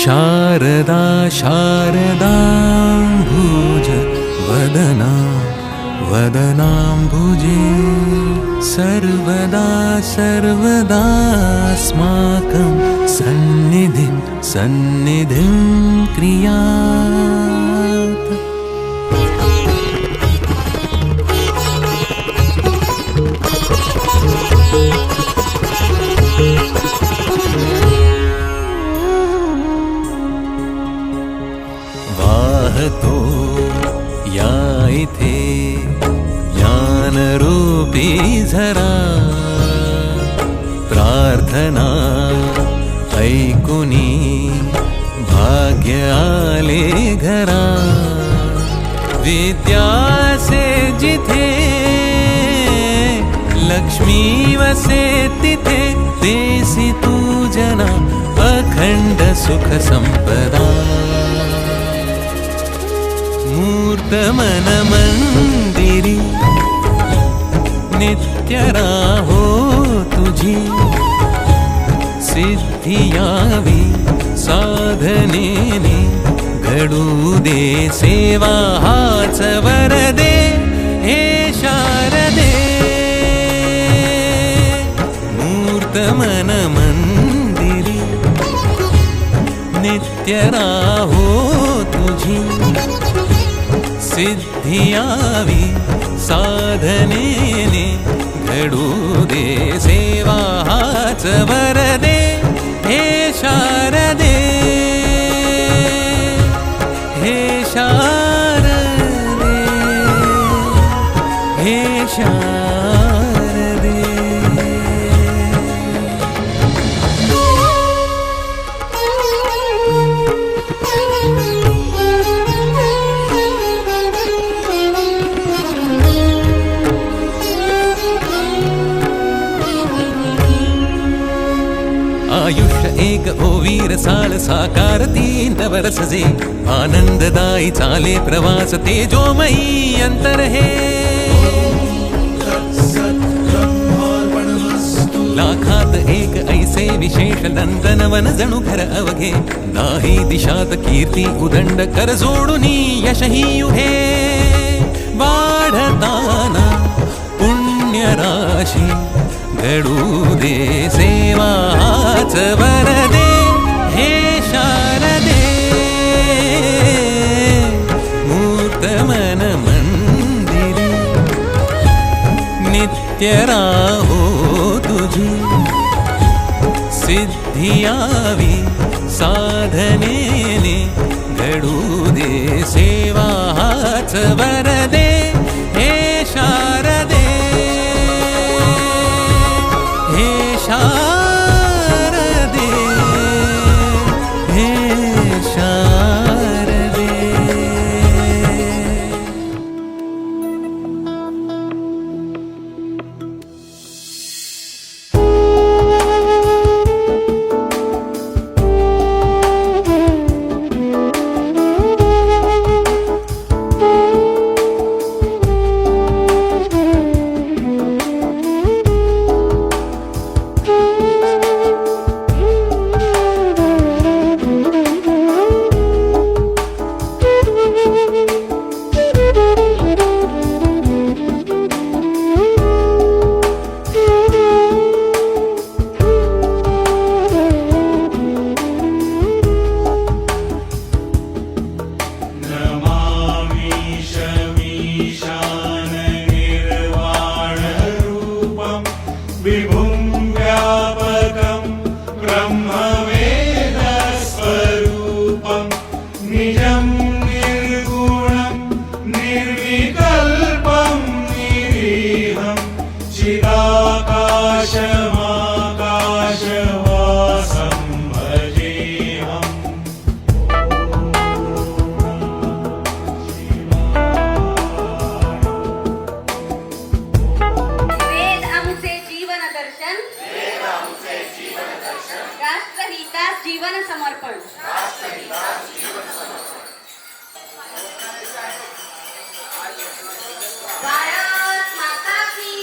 शारदा शारदाम्बुज वदना वदनाम्बुजे सर्वदा सर्वदास्माकं सन्निधिं सन्निधिं क्रियात्। वाहतो या इथे ज्ञानरूपी झरा प्रार्थना ऐकुनी भाग्य आले घरा। विद्यासे जिथे लक्ष्मी वसे तिथे देसी तू जना अखंड सुख संपदा। मूर्त मन मंदिरी नित्य राहो तुझी सिद्धी यावी साधनेने घडू दे सेवा हाच वरदे हे शारदे। मूर्त मन मंदिरी नित्य राहो तुझी सिद्धी यावी साधनेने घडू दे सेवा हाच वरदे हे शारदे हे शारदे हे शारदे। आयुष्य एक ओवीर साल साकारती नवरसजे आनंददायी चाले प्रवास तेजोमयी अंतर हे। लाखात एक ऐसे विशेष नंदनवन जणू घर अवघे नाही दिशात कीर्ती उदंड कर जोडुनी यशही युहे। वाढताना पुण्य राशी घडू दे सेवा हाच वरदे हे शारदे। मूर्त मन मंदिरी नित्य राहो तुझी सिद्धी यावी साधनेने घडू दे सेवा हाच वरदे हे शारदे हे शारदे हे शारदे। जीवन समर्पण। भारत माता की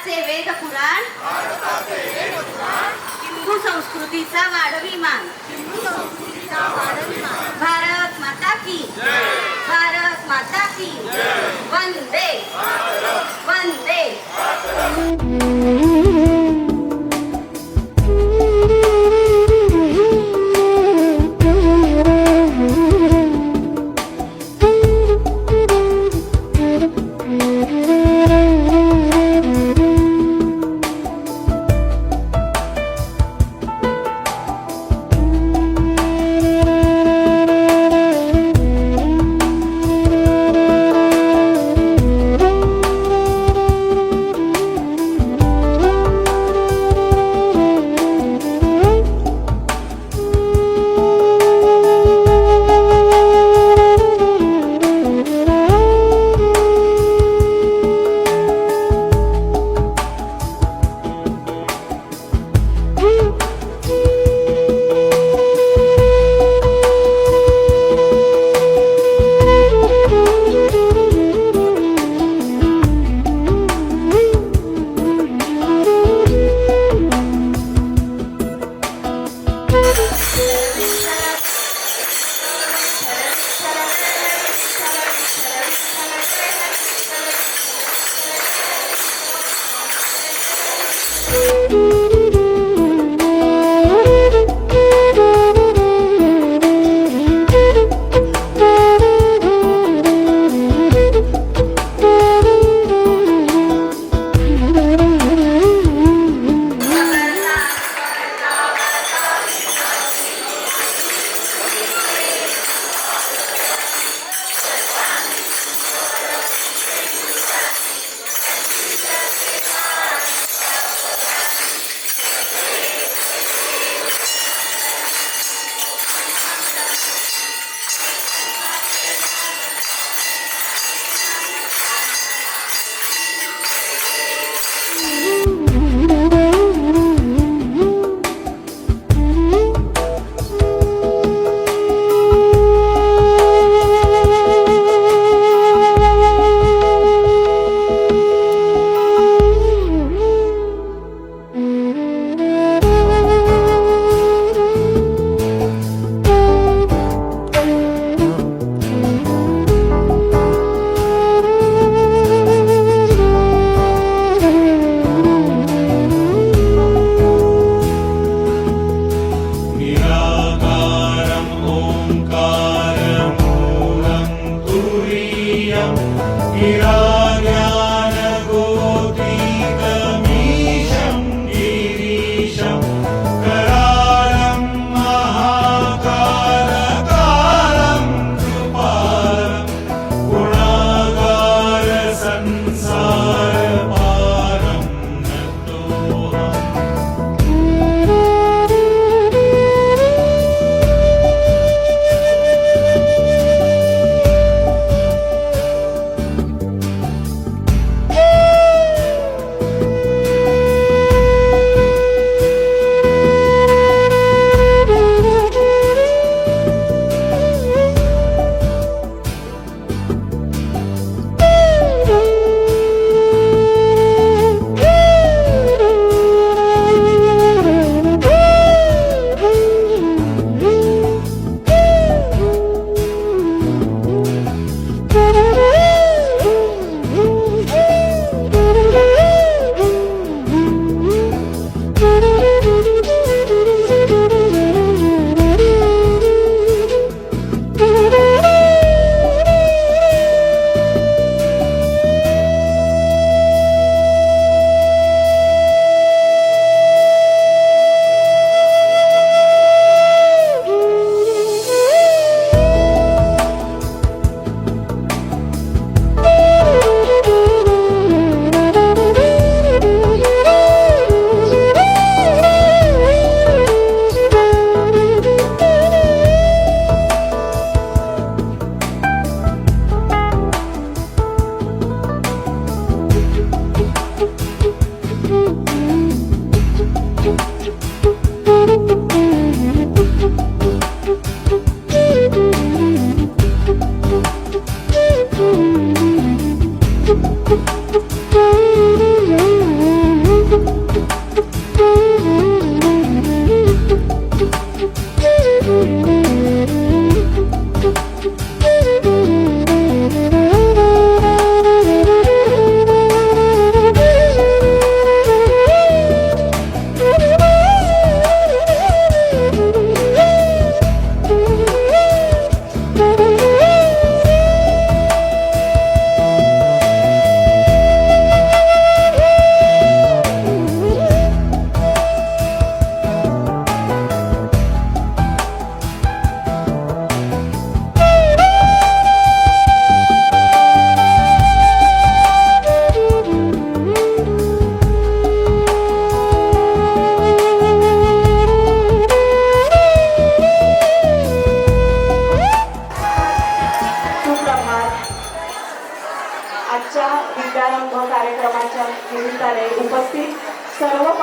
भारताचे वेद पुराण हिंदू संस्कृतीचा वाढविमान भारत माता की भारत माता की वंदे वंदे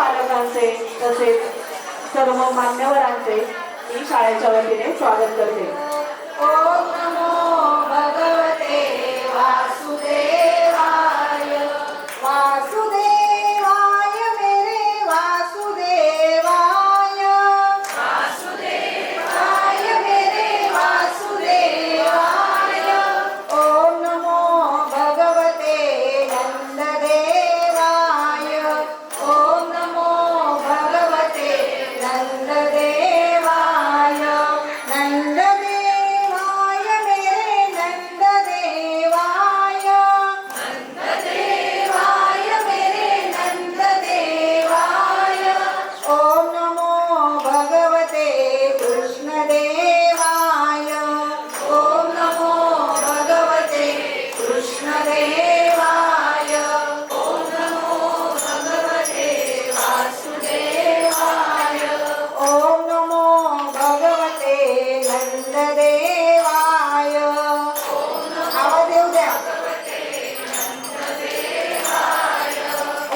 पालकांचे तसेच सर्व मान्यवरांचे मी शाळेच्या वतीने स्वागत करते. ओम नमो भगवते वासुदेवाय. वासुदेवाय मेरे वासुदेवाय. वासुदेवाय मेरे वासुदेवाय. ओम नमो भगवते नंददेवाय. ओम नमो भगवते नंददेवाय. नंददेवाय मेरे नंददेवाय. नंददेवाय मेरे नंददेवाय. ओम नमो भगवते कृष्णदेवाय. ओम नमो भगवते कृष्णदेवाय. ओम नमो भगवते वासुदेवाय. ओम नमो भगवते नंददेवाय. आवाज येऊ द्या.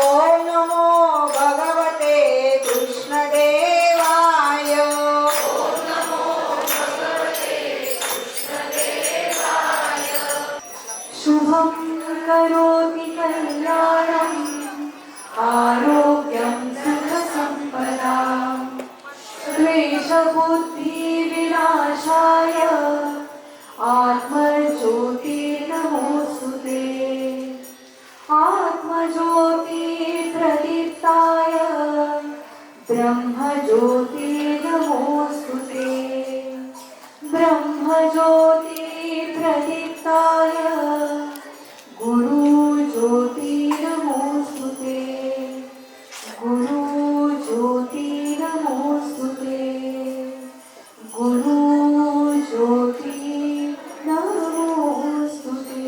ओम नमो भगवते कृष्णदेवाय. ओम नमो भगवते कृष्णदेवाय. शुभं करोति कल्याणं आरोग्यं सुखसम्पदाम्. द्वेषबुद्धिविनाशाय आत्मज्योति नमोऽस्तुते. आत्मज्योति प्रदीप्ताय ब्रह्मज्योति नमोऽस्तुते. ब्रह्मज्योति प्रदीप्ताय गुरुज्योति नमोऽस्तुते. गुरुज्योति नमोऽस्तुते. गुरुज्योति नमोऽस्तुते.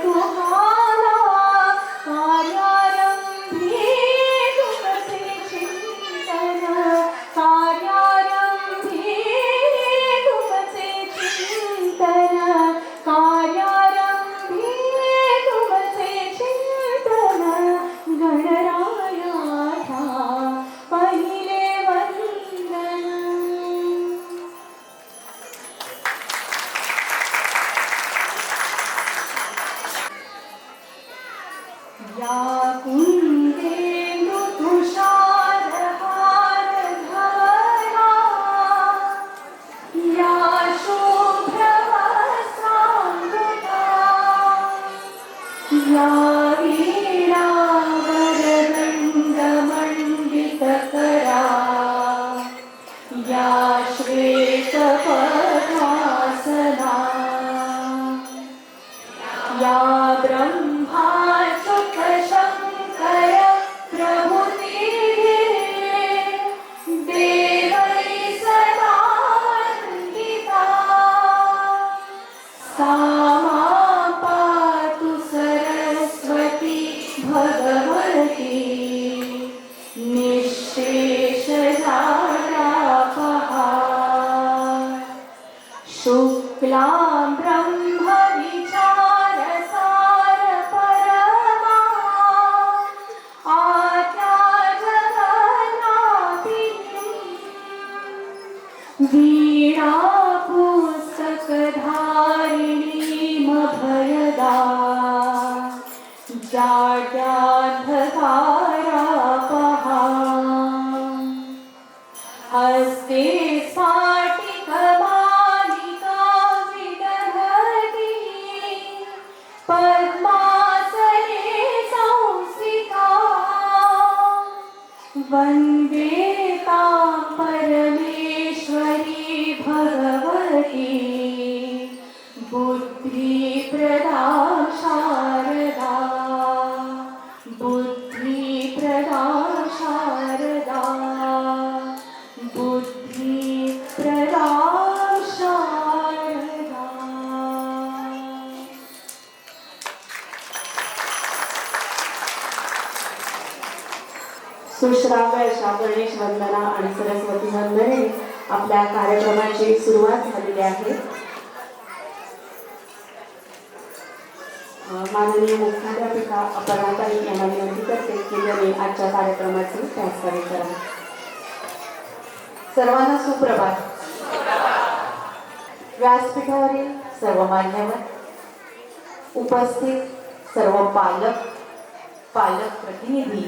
तुम्हाला कार्यारंभी तुमचे चिंतन कार्यारंभी तुमचे चिंतन कार्यारंभी तुमचे चिंतन गणरायाचा पहिले वंदन. या कुंदेन्दु तुषारहार धरा या शुभ्रवस्त्रामृता या वीणावरदण्डमण्डितकरा या श्वेतपद्मासना या ब्रह्मा शंकर प्रभुतीरे देवै सदा वन्दिता सा मां पातु सरस्वती भगवती निःशेषजाड्यापहा शुक्लां ब्रह्म विचारसार परमा आद्या जगन्नाथिनी वीणा पुस्तकधारिणीमभयदा जाड्यान्धकारापहा हस्ते स्फाटिकमालिका विदधती पद्मासने संस्थिता वन्दे तां परमेश्वरी भगवती बुद्धिप्रदां शारदा बुद्धिप्रदां शारदा बुद्धिप्रदां शारदा. सुश्राव्य अशा गणेश वंदना आणि सरस्वती वंदने आपल्या कार्यक्रमाची सुरुवात झालेली आहे. माननीय मुख्याध्यापिका अपर्णाताई यांना विनंती करते की त्यांनी आजच्या कार्यक्रमाचे प्रास्ताविक करा. सर्वांना सुप्रभात. व्यासपीठावरील सर्व मान्यवर, उपस्थित सर्व पालक प्रतिनिधी,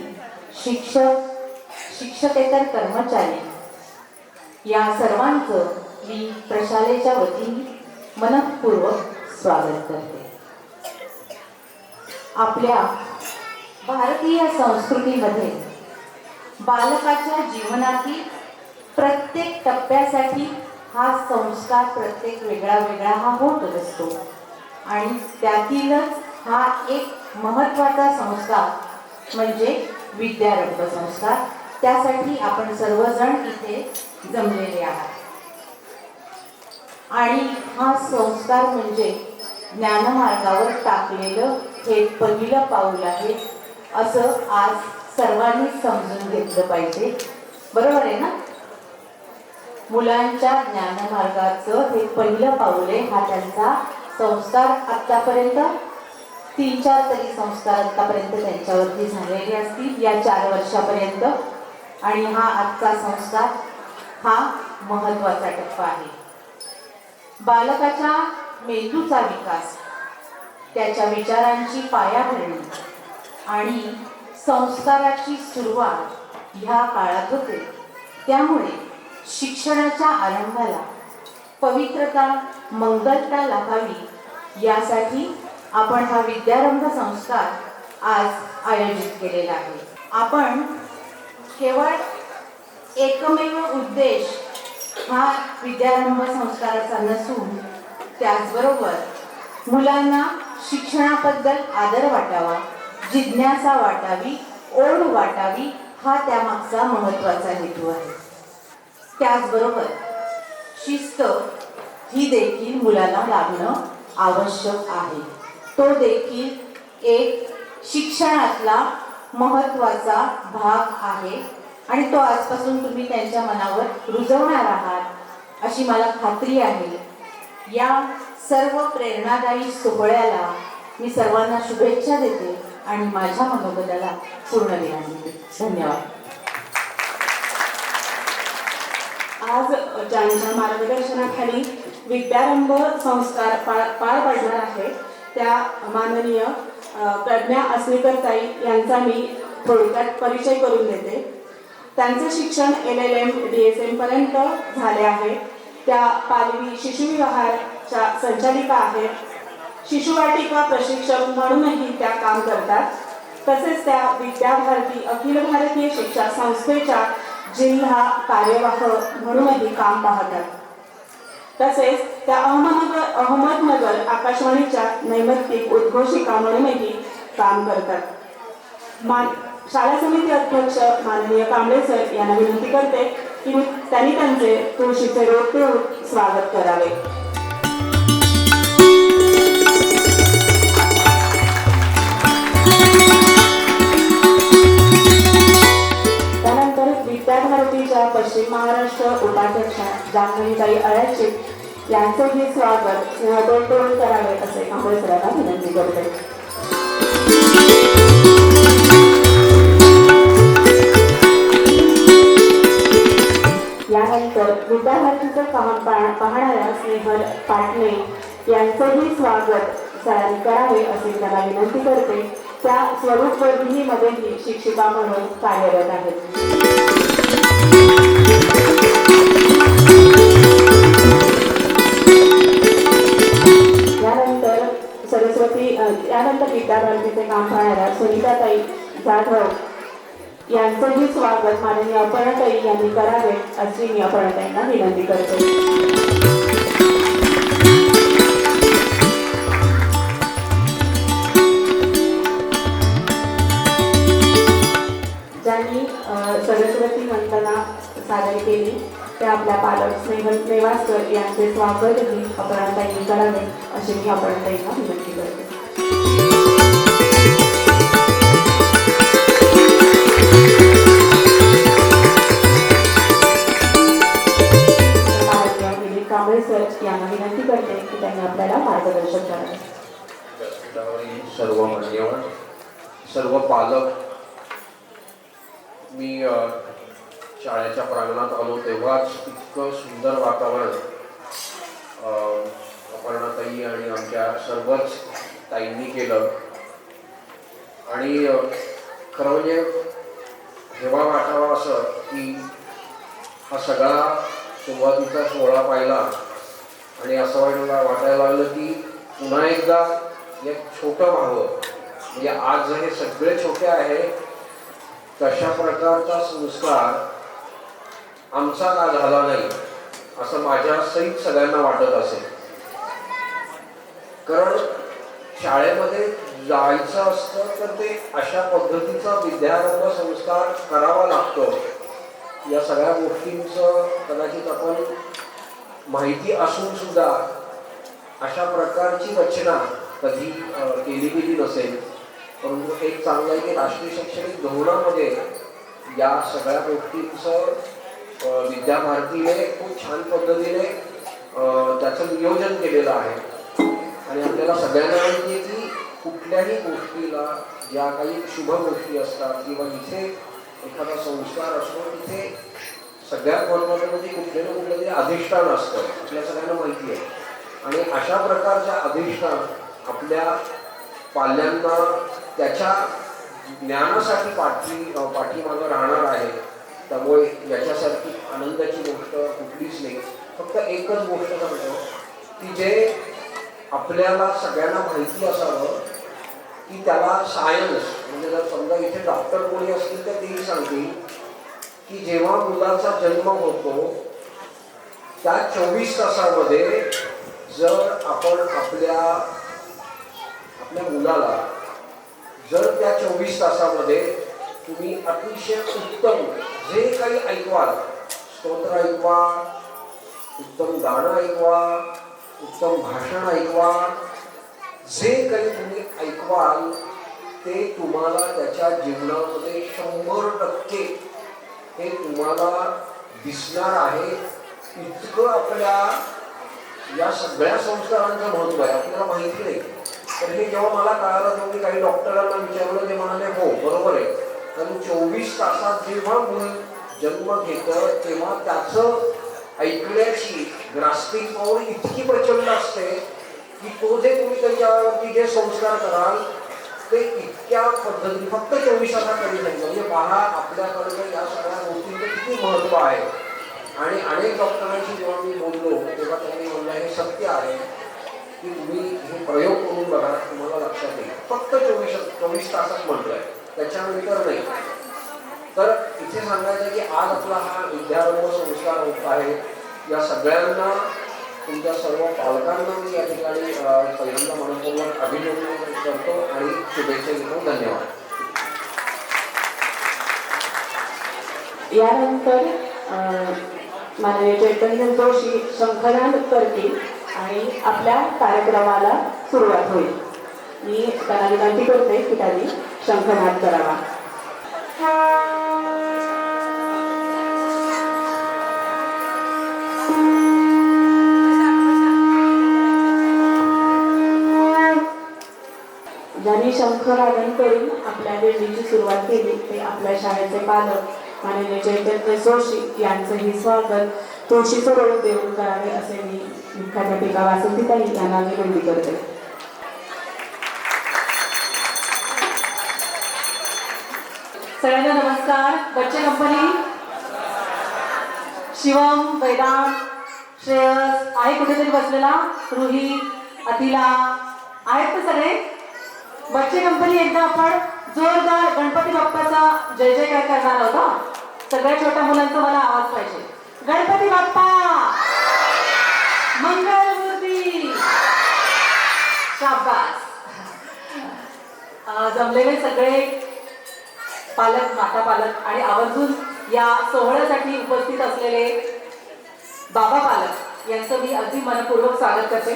शिक्षक, शिक्षकेतर कर्मचारी या सर्वांचं मी प्रशालेच्या वतीने मनःपूर्वक स्वागत करते. आपल्या भारतीय संस्कृतीमध्ये बालकाच्या जीवनातील प्रत्येक टप्प्यासाठी हा संस्कार प्रत्येक वेगळा वेगळा हा होत असतो आणि त्यातीलच हा एक महत्त्वाचा संस्कार म्हणजे विद्यारंभ संस्कार. त्यासाठी आपण सर्वजण इथे जमलेले आहात आणि हा संस्कार म्हणजे ज्ञानमार्गावर टाकलेलं हे पहिलं पाऊल आहे असं आज सर्वांनी समजून घेतलं पाहिजे. बरोबर आहे ना? मुलांच्या ज्ञानमार्गाचं हे पहिलं पाऊल आहे. हा त्यांचा संस्कार आतापर्यंत 3-4 तरी संस्कार आतापर्यंत त्यांच्यावरती झालेले असतील या 4 वर्षापर्यंत आणि हा आजचा संस्कार हा महत्त्वाचा टप्पा आहे. बालकाच्या मेंदूचा विकास, त्याच्या विचारांची पायाभरणी आणि संस्काराची सुरुवात ह्या काळात होते. त्यामुळे शिक्षणाच्या आरंभाला पवित्रता, मंगलता लाभावी यासाठी आपण हा विद्यारंभ संस्कार आज आयोजित केलेला आहे. आपण केवळ एकमेव उद्देश हा विद्यारंभ संस्काराचा नसून त्याचबरोबर मुलांना शिक्षणाबद्दल आदर वाटावा, जिज्ञासा वाटावी, ओढ वाटावी हा त्यामागचा महत्त्वाचा हेतू आहे. त्याचबरोबर शिस्त ही देखील मुलांना लाभणं आवश्यक आहे. तो देखील एक शिक्षणातला महत्त्वाचा भाग आहे आणि तो आजपासून तुम्ही त्यांच्या मनावर रुजवणार आहात अशी मला खात्री आहे. या सर्व प्रेरणादायी सोहळ्याला मी सर्वांना शुभेच्छा देते आणि माझ्या मनोगताला पूर्ण विराम देते. धन्यवाद. आज ज्यांच्या मार्गदर्शनाखाली विद्यारंभ संस्कार पार पडणार आहे त्या माननीय प्रज्ञा अस्मिकर ताई यांचा मी थोडक्यात परिचय करून देते. त्यांचे शिक्षण LLM DSM पर्यंत झाले आहे. त्या पालवी शिशुविहारच्या संचालिका आहेत. शिशुवाटिका प्रशिक्षक म्हणूनही त्या काम करतात. तसेच त्या विद्याभारती अखिल भारतीय शिक्षा संस्थेच्या जिल्हा कार्यवाह म्हणूनही काम पाहतात. तसेच त्या अहमदनगर आकाशवाणीच्या नैमित्तिक उद्घोषिका म्हणूनही काम करतात. शाळा समिती अध्यक्ष माननीय कांबळे सर यांना विनंती करते की त्यांनी त्यांचे तुळशीचे रोप देऊन स्वागत करावे. त्यानंतर विद्याभारतीच्या पश्चिम महाराष्ट्र उपाध्यक्षा जान्हवीताई अळ्याचित यांचेही स्वागत स्नेहतोड करून करावे असे कांबळे सरांना विनंती करते. यानंतर विद्याभारतीचं काम पाहणाऱ्या स्नेहल पाटणे यांचेही स्वागत सरांनी करावे असे त्याला विनंती करते. त्या स्वरूप वर्धिनीमध्येही शिक्षिका म्हणून कार्यरत आहेत. यानंतर विद्याभारतीचे काम पाहणाऱ्या सुनीताताई जाधव यांचंही स्वागत माननीय अपर्णाताई यांनी करावे अशी मी अपर्णाताईंना विनंती करते. ज्यांनी सरस्वती वंदना सादर केली त्या आपल्या पालक स्नेहल नेवासकर यांचे स्वागतही अपर्णाताईंनी करावे अशी मी अपर्णाताईंना विनंती करते. सर यांना विनंती करते की त्यांनी आपल्याला मार्गदर्शन करावे. सर्व मान्यवर, सर्व पालक, मी शाळेच्या प्रांगणात आलो तेव्हाच इतकं सुंदर वातावरण अपर्णाताई आणि आमच्या सर्वच ताईंनी केलं आणि खरं म्हणजे हेवा वाटावा असं की हा सगळा सुरुवातीचा सोहळा पाहिला आणि असं वाटायला लागलं की पुन्हा एकदा एक छोटं व्हावं. म्हणजे आज हे सगळे छोटे आहे तशा प्रकारचा संस्कार आमचा का झाला नाही असं माझ्या सहित सगळ्यांना वाटत असेल. कारण शाळेमध्ये जायचं असतं तर ते अशा पद्धतीचा विद्यारंभ संस्कार करावा लागतो. या सगळ्या गोष्टींचं कदाचित आपण माहिती असून सुद्धा अशा प्रकारची रचना कधी केली गेली नसेल. परंतु एक चांगलं आहे की राष्ट्रीय शैक्षणिक धोरणामध्ये या सगळ्या गोष्टींचं विद्याभारतीने खूप छान पद्धतीने त्याचं नियोजन केलेलं आहे. आणि आपल्याला सगळ्यांना माहिती आहे की कुठल्याही गोष्टीला ज्या काही शुभ गोष्टी असतात किंवा इथे एखादा संस्कार असतो तिथे सगळ्यात महत्त्वाचं म्हणजे कुठले ना कुठलं तरी अधिष्ठान असतं आपल्या सगळ्यांना माहिती आहे. आणि अशा प्रकारच्या अधिष्ठान आपल्या पाल्यांना त्याच्या ज्ञानासाठी पाठीमागं राहणार आहे. त्यामुळे याच्यासारखी आनंदाची गोष्ट कुठलीच नाही. फक्त एकच गोष्ट सांगतो की जे आपल्याला सगळ्यांना माहिती असावं की त्याला सायन्स म्हणजे जर समजा इथे डॉक्टर कोणी असतील तर तेही सांगतील की जेव्हा मुलाचा जन्म होतो त्या 24 तासामध्ये जर आपण आपल्या मुलाला जर त्या 24 तासामध्ये तुम्ही अतिशय उत्तम जे काही ऐकवाल, स्तोत्र ऐकवा, उत्तम गाणं ऐकवा, उत्तम भाषण ऐकवा, जे काही तुम्ही ऐकवाल ते तुम्हाला त्याच्या जीवनामध्ये 100% हे तुम्हाला दिसणार आहे. इतकं आपल्या या सगळ्या संस्कारांचं महत्त्व आहे, आपल्याला माहिती नाही. तर हे जेव्हा मला कळालं तेव्हा मी काही डॉक्टरांना विचारलं, ते म्हणाले हो बरोबर आहे. कारण 24 तासात जेव्हा मूल जन्म घेतं तेव्हा त्याचं ऐकण्याची ग्रास्पिंग पॉवर इतकी प्रचंड असते की तो जे तुम्ही त्याच्यावरती जे संस्कार कराल ते इतक्या पद्धतीने फक्त 24 तासात कधी नाही. म्हणजे पहा आपल्याकडे या सगळ्या गोष्टींचं किती महत्त्व आहे. आणि अनेक डॉक्टरांशी जेव्हा मी बोललो तेव्हा त्यांनी म्हणलं हे सत्य आहे की तुम्ही हे प्रयोग करून बघा, तुम्हाला लक्षात येईल. फक्त 24 तासात म्हटलंय, त्याच्यानंतर नाही. तर इथे सांगायचं की आज आपला हा विद्यारंभ संस्कार होत आहे. या सगळ्यांना तुमच्या सर्व पालकांना मी या ठिकाणी पहिल्यांदा मनपूर्वक अभिनंदन करतो आणि शुभेच्छा देतो. धन्यवाद. यानंतर माननीय चैतन्य जोशी शंखनाद करतील आणि आपल्या कार्यक्रमाला सुरुवात होईल. मी त्यांना विनंती करते की त्यांनी शंखनाद करावा. ज्यांनी शंखनादन करून आपल्या दिंडीची सुरुवात केली ते आपल्या शाळेचे पालक माननीय चैतन्य जोशी यांचंही स्वागत तुळशीचं रोड देऊन करावे असे मी मुख्याध्यापिका वासंतीताई यांना विनंती करते. सगळ्यांना नमस्कार. बच्चे कंपनी, शिवम, वेदांत, श्रेयस आहे कुठेतरी बसलेला, रुही, अतिला आहेत तर सगळे. बच्चे कंपनी एकदा आपण जोरदार गणपती बाप्पाचा जय जयकार करणार आहोत. सगळ्या छोट्या मुलांचा मला आवाज पाहिजे. गणपती बाप्पा मंगलमूर्ती. शाबास. जमलेले सगळे पालक, माता पालक आणि आवर्जून या सोहळ्यासाठी उपस्थित असलेले बाबा पालक यांचं मी अगदी मनपूर्वक स्वागत करते.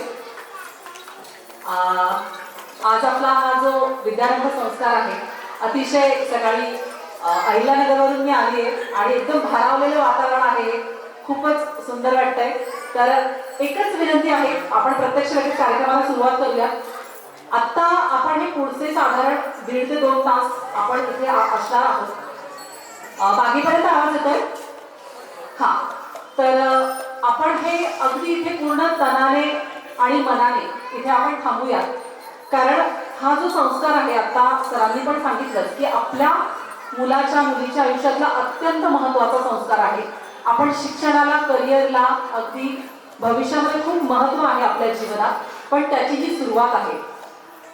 आज आपला हा जो विद्यारंभ संस्कार आहे, अतिशय सकाळी अहिल्यानगरवरून मी आली आहे आणि एकदम भारावलेलं वातावरण आहे. खूपच सुंदर वाटतंय. तर एकच विनंती आहे, आपण प्रत्यक्ष लगेच कार्यक्रमाला सुरुवात करूया. आत्ता आपण हे पुढचे साधारण 1.5 ते 2 तास आपण इथे असणार आहोत. बागेपर्यंत आवाज येतोय? हा. तर आपण हे अगदी इथे पूर्ण तनाने आणि मनाने इथे आपण थांबूया. कारण हा जो संस्कार आहे, आता सरांनी पण सांगितलं की आपल्या मुलाच्या मुलीच्या आयुष्यातला अत्यंत महत्त्वाचा संस्कार आहे. आपण शिक्षणाला, करिअरला अगदी भविष्यामध्ये खूप महत्त्व आहे आपल्या जीवनात, पण त्याची ही सुरुवात आहे.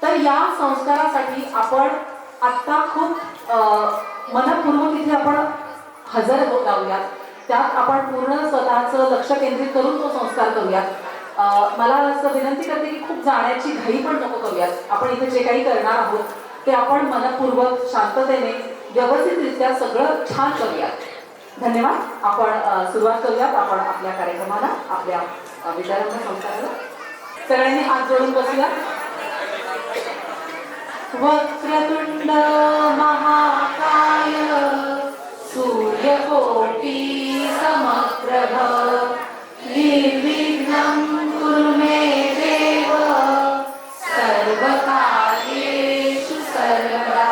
तर या संस्कारासाठी आपण आत्ता खूप मनपूर्वक इथे आपण हजर होत राहूयात. त्यात आपण पूर्ण स्वतःचं लक्ष केंद्रित करून तो संस्कार करूयात. मला असं विनंती करते की खूप जाण्याची घाई पण नको करूयात. आपण इथे जे काही करणार आहोत ते आपण मनपूर्वक, शांततेने, व्यवस्थितरित्या सगळं छान करूयात. धन्यवाद. आपण सुरुवात करूयात आपण आपल्या कार्यक्रमाला, आपल्या विद्यारंभ संस्काराला. सगळ्यांनी हात जोडून बसूया. वक्रतुंड महाकाय सूर्यकोटि समप्रभ निर्विघ्नं कुरु मे देव सर्वकार्येषु सर्वदा.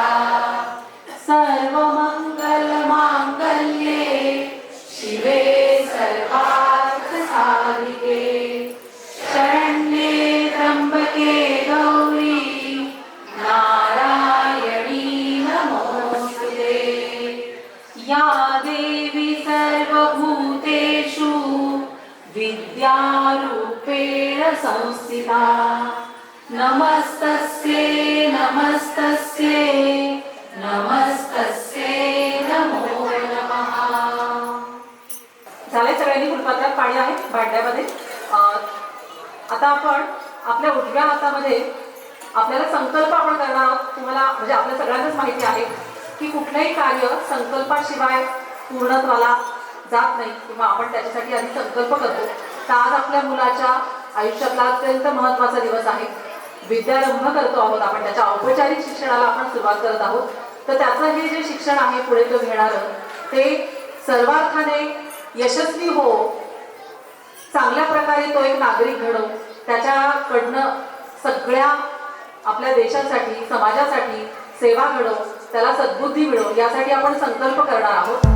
सर्वमङ्गलमाङ्गल्ये शिवे सर्वार्थसाधिके शरण्ये त्र्यम्बके गौरी नारायणी नमोस्तुते. या देवी सर्वभूतेषु विद्यारूपेण संस्थिता. नमस्तस्यै नमस्तस्यै नमस्तस्यै नमो नमः. झाले सगळ्यांनी फुलपात्रात पाणी आहे भांड्यामध्ये. आता आपण आपल्या उजव्या हातामध्ये आपल्याला संकल्प आपण करणार आहोत. तुम्हाला म्हणजे आपल्या सगळ्यांनाच माहिती आहे की कुठलंही कार्य संकल्पाशिवाय पूर्णत्वाला जात नाही किंवा आपण त्याच्यासाठी आधी संकल्प करतो. तर आज आपल्या मुलाच्या आयुष्यातला अत्यंत महत्त्वाचा दिवस आहे. विद्यारंभ करतो आहोत आपण, त्याच्या औपचारिक शिक्षणाला आपण सुरुवात करत आहोत, तर त्याचं हे जे शिक्षण आहे पुढे तो घेणारं ते सर्वार्थाने यशस्वी हो, चांगल्या प्रकारे तो एक नागरिक घडो, त्याच्याकडनं सगळ्या आपल्या देशासाठी समाजासाठी सेवा घडो, त्याला सद्बुद्धी मिळो, यासाठी आपण संकल्प करणार आहोत.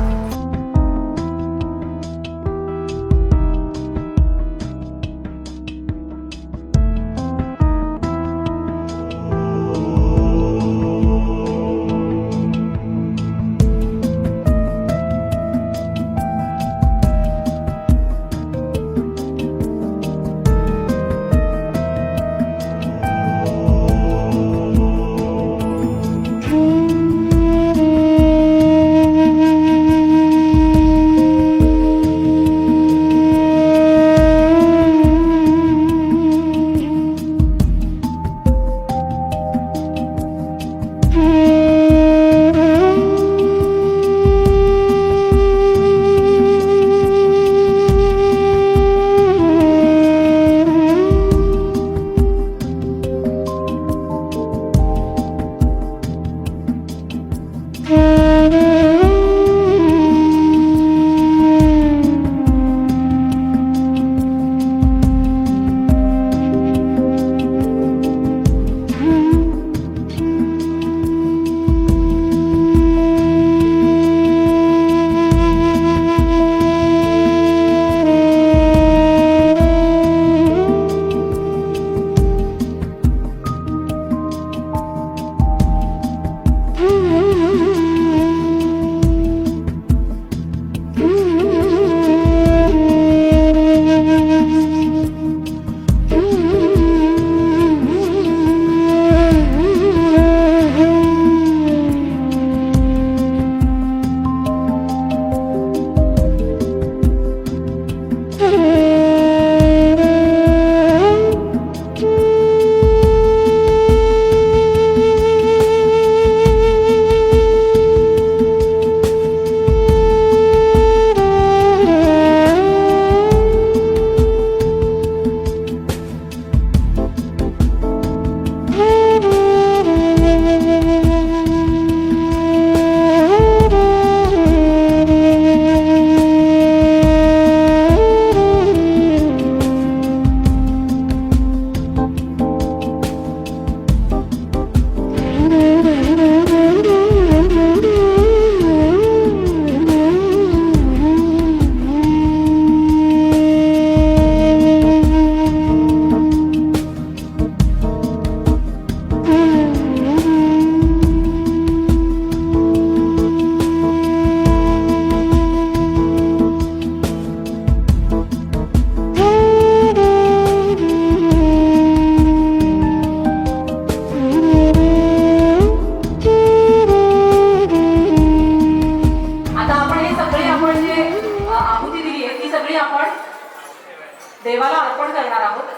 देवाला अर्पण करणार आहोत.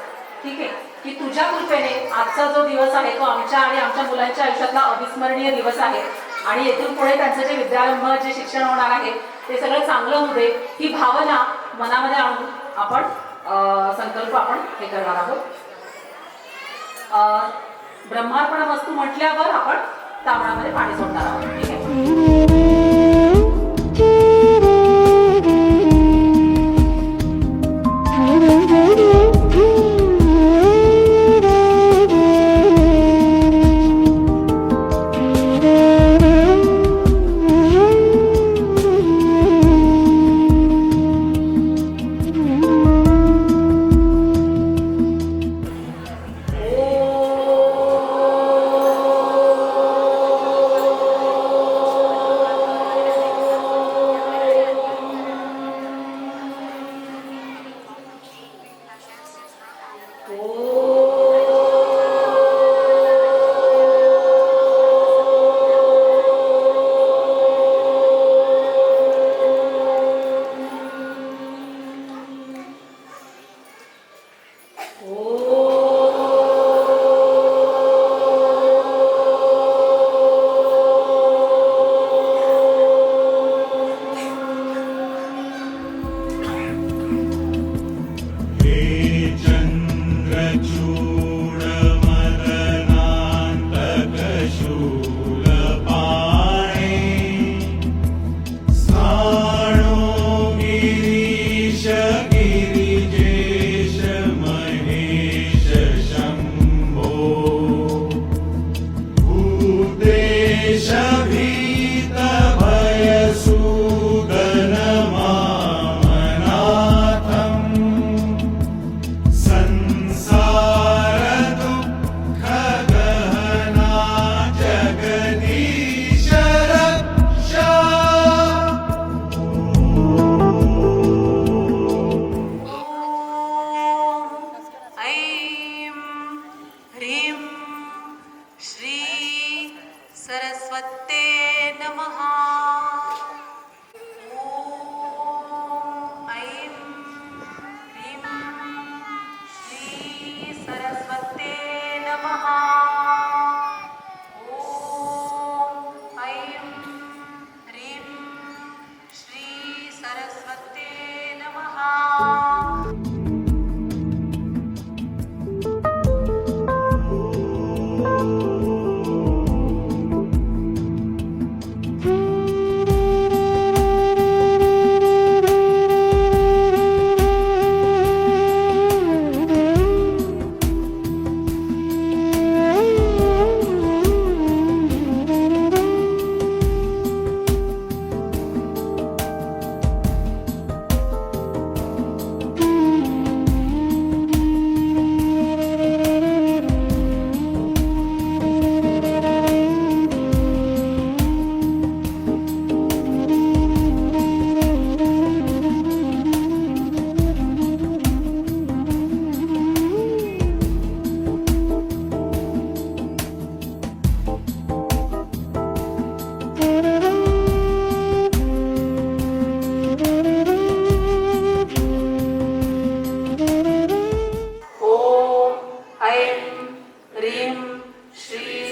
ठीक आहे, की तुझ्या कृपेने आजचा जो दिवस आहे तो आमच्या आणि आमच्या मुलांच्या आयुष्यातला अविस्मरणीय दिवस आहे आणि येथून पुढे त्यांचं जे विद्यारंभ जे शिक्षण होणार आहे ते सगळं चांगलं होऊ दे ही भावना मनामध्ये आणून आपण संकल्प आपण हे करणार आहोत. ब्रह्मार्पणमस्तु म्हटल्यावर आपण तांबडामध्ये पाणी सोडणार आहोत. ठीक आहे. सरस्वते नमः। ॐ ऐं ह्रीं श्री सरस्वते नमः। ॐ ऐं ह्रीं श्री सरस्वते नमः।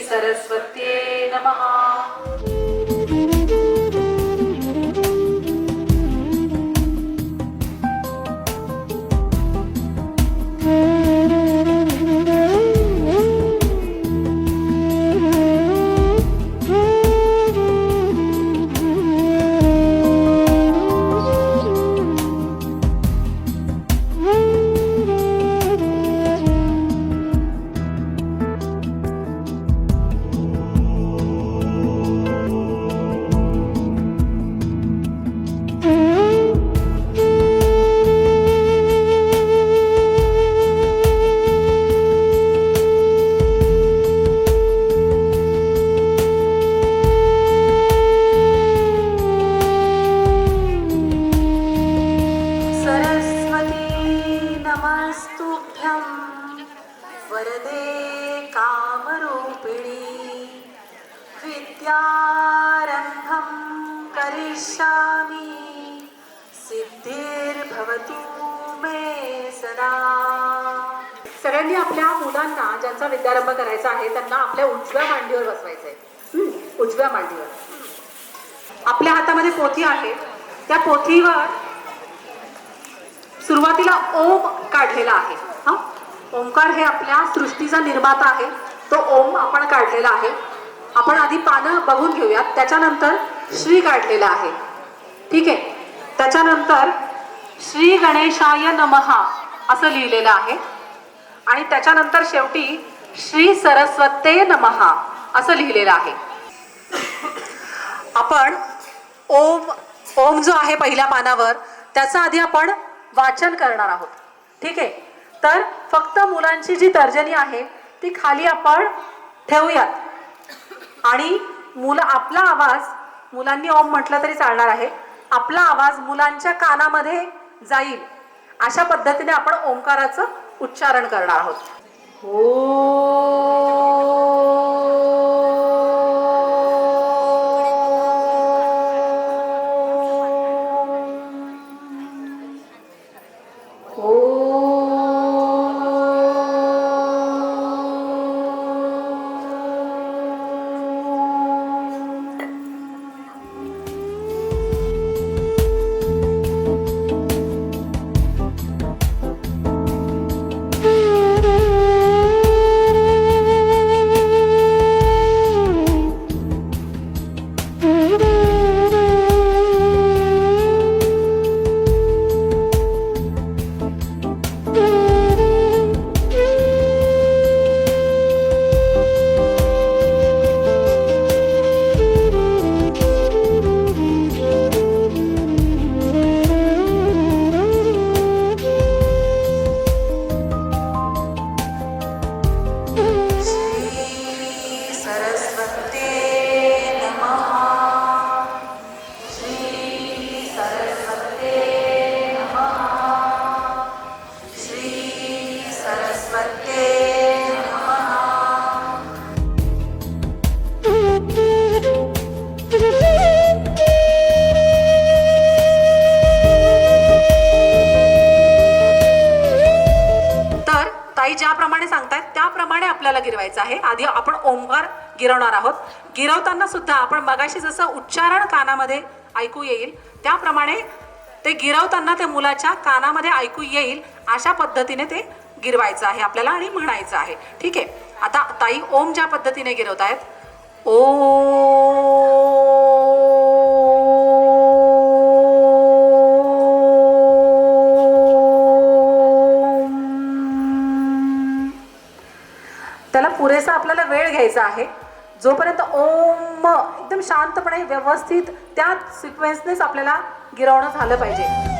सरस्वते नमः। नमस्तुभ्यं वरदे कामरूपिणी विद्यारम्भं करिष्यामि सिद्धिर्भवतु मे सदा। सगळ्यांनी आपल्या मुलांना ज्यांचा विद्यारंभ करायचा आहे त्यांना आपल्या उजव्या मांडीवर बसवायचंय। उजव्या मांडीवर आपल्या हातामध्ये पोथी आहे, त्या पोथीवर सुरुवातीला ओम काढलेला आहे। ओंकार हे आपल्या सृष्टीचा निर्माता आहे, तो ओम आपण काढलेला आहे। आपण आधी पानं बघून घेऊयात, त्याच्यानंतर श्री काढलेला आहे, ठीक आहे। त्याच्यानंतर श्री गणेशाय नमः असं लिहिलेलं आहे आणि त्याच्यानंतर शेवटी श्री सरस्वते नमः असं लिहिलेलं आहे। आपण ओम जो आहे पहिल्या पानावर त्याचा आधी आपण वाचन करणार आहोत, ठीक आहे। तर फक्त मुलांची जी तर्जनी आहे ती खाली आपण ठेवूयात आणि आपला आवाज, मुलांनी ओम म्हटलं तरी चालणार आहे, आपला आवाज मुलांच्या कानामध्ये जाईल अशा पद्धतीने आपण ओंकाराचं उच्चारण करणार आहोत। आपल्याला गिरवायचं आहे. आधी आपण ओंकार गिरवणार आहोत. गिरवताना सुद्धा आपण मगाशी जसं उच्चारण कानामध्ये ऐकू येईल त्याप्रमाणे ते गिरवताना त्या मुलाच्या कानामध्ये ऐकू येईल अशा पद्धतीने ते गिरवायचं आहे आपल्याला आणि म्हणायचं आहे. ठीक आहे. आता ताई ओम ज्या पद्धतीने गिरवत आहेत, त्याला पुरेसा आपल्याला वेळ घ्यायचा आहे. जोपर्यंत ओम एकदम शांतपणे व्यवस्थित त्या सिक्वेन्सनेच आपल्याला गिरवणं झालं पाहिजे.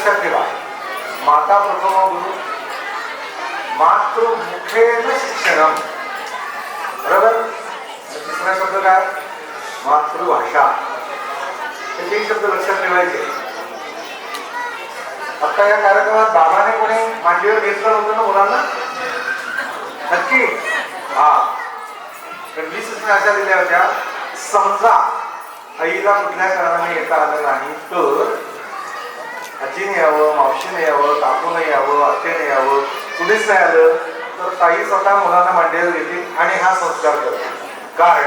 लक्षात ठेवा, माता प्रथम गुरु, मातृमुखेन शिक्षणम. बरोबर. दुसरा शब्द काय? मातृभाषा. हे तीन शब्द लक्षात ठेवायचे. आता या कार्यक्रमात बाबाने कोणी मांडीवर घेतलं होतं ना मुलांना? नक्की. हा. तर 20 सूचना अशा दिल्या होत्या, समजा आईला कुठल्या कारणाने येता आलं नाही तर आजीने यावं, मावशीने यावं, काकूने यावं, आत्याने यावं, कुणीच नाही आलं तर ताई स्वतः मुलांना मांडीवर घेतील आणि हा संस्कार करते. कारण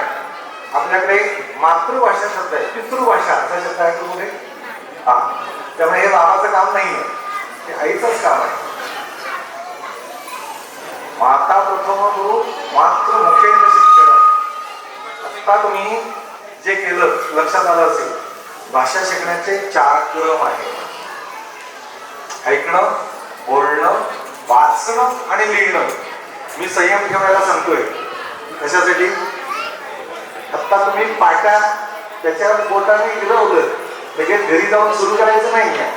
आपल्याकडे मातृभाषा शब्द आहे, पितृभाषा असा शब्द आहे तो कुठे? हा. त्यामुळे हे बाबाचं काम नाहीये, हे आईचंच काम आहे. माता प्रथम गुरु, मातृमुखेन शिक्षण. आता तुम्ही जे केलं लक्षात आलं असेल, भाषा शिकण्याचे 4 क्रम आहेत. ऐकणं, बोलणं, वाचणं आणि लिहिणं. मी संयम ठेवायला सांगतोय. कशासाठी? आता तुम्ही पाट्या त्याच्यावर बोटाने गिरवलं लगेच घरी जाऊन सुरू करायचं नाहीये.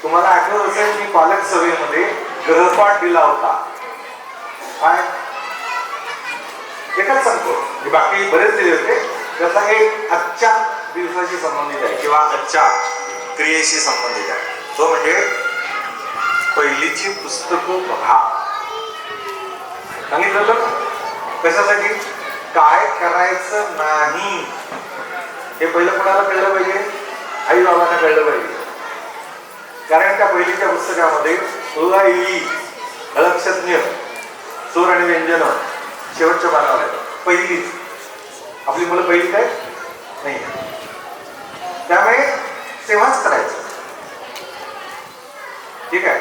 तुम्हाला आठवत असेल मी पालक सभेमध्ये गृहपाठ दिला होता. काय? एकच सांगतो, बाकी बरेच दिले होते. त्याचा एक आजच्या दिवसाशी संबंधित आहे किंवा आजच्या क्रियेशी संबंधित आहे. तो म्हणजे पहिलीची पुस्तकं बघा. सांगितलं तर कशासाठी? काय करायचं नाही हे पहिलं कोणाला कळलं पाहिजे? आई बाबांना कळलं पाहिजे. कारण त्या पहिलीच्या पुस्तकामध्ये तुला ई, अलक्षज्ञ, चोर आणि व्यंजन शेवटच्या पानावर आहे. पहिलीच. आपली मुलं पहिली काय नाही, त्यामुळे तेव्हाच करायचं. ठीक आहे.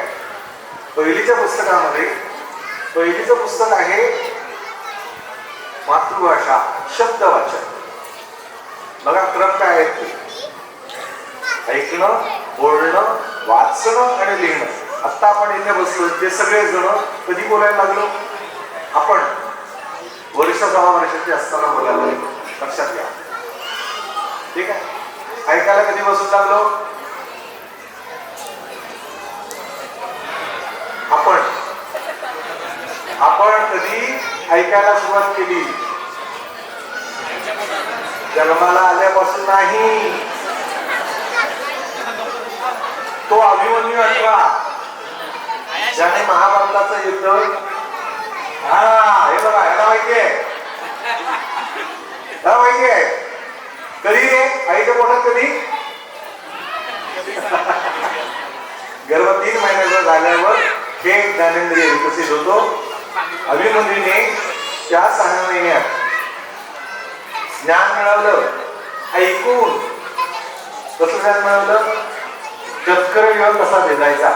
पहिलीच्या पुस्तकामध्ये पहिलीचं पुस्तक आहे मातृभाषा शब्द वाचन. बघा क्रम काय आहेत ते: ऐकणं, बोलणं, वाचणं आणि लिहिणं. आता आपण इथे बसलो ते सगळे जण कधी बोलायला लागलो? आपण वर्ष 10 वर्षाची असताना बोलायला लागलो. लक्षात घ्या. ठीक आहे. ऐकायला कधी बसून लागलो? आपण कधी ऐकायला सुरुवात केली? जन्माला आल्यापासून नाही. तो अभिमन्यू आठवा ज्याने महाभारताचं युद्ध, हे बघा याला माहितीये, याला माहितीये. कधी रे? आईच्या पोटात कधी? गर्भ 3 महिन्याचा झाल्यावर हे ज्ञानेंद्रिय विकसित होतो. अभिमन्यूने त्या 6 महिन्यात ज्ञान मिळवलं. ऐकून. कसं ज्ञान मिळवलं? चक्र घेऊन कसा भेदायचा.